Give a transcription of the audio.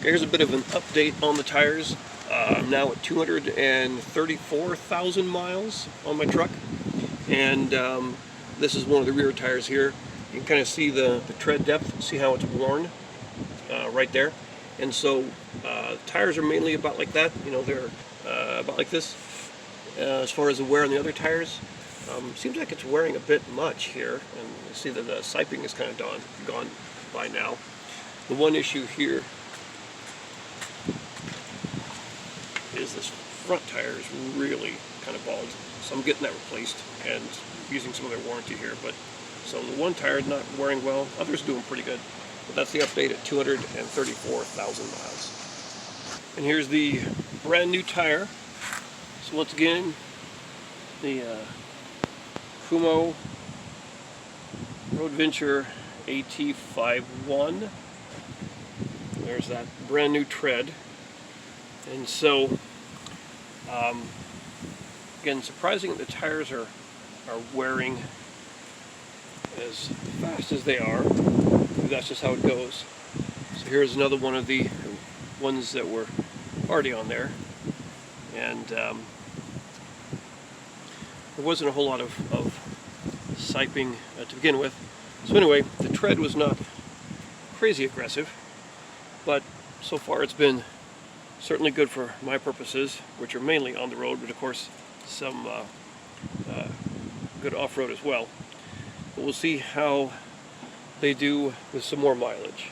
Here's a bit of an update on the tires. I'm now at 234,000 miles on my truck, and this is one of the rear tires here. You can kind of see the tread depth, see how it's worn right there. And so tires are mainly about like that, you know, they're about like this. As far as the wear on the other tires, seems like it's wearing a bit much here, and you see that the siping is kind of gone by now. The one issue here is this front tire is really kind of bald, so I'm getting that replaced and using some of their warranty here. But so the one tire is not wearing well, others doing pretty good. But that's the update at 234,000 miles. And here's the brand new tire. So once again, the Kumho Road Venture AT51. There's that brand new tread. And so, again, surprising that the tires are wearing as fast as they are. That's just how it goes. So here's another one of the ones that were already on there. And there wasn't a whole lot of siping to begin with. So anyway, the tread was not crazy aggressive, but so far it's been certainly good for my purposes, which are mainly on the road, but of course some good off-road as well. But we'll see how they do with some more mileage.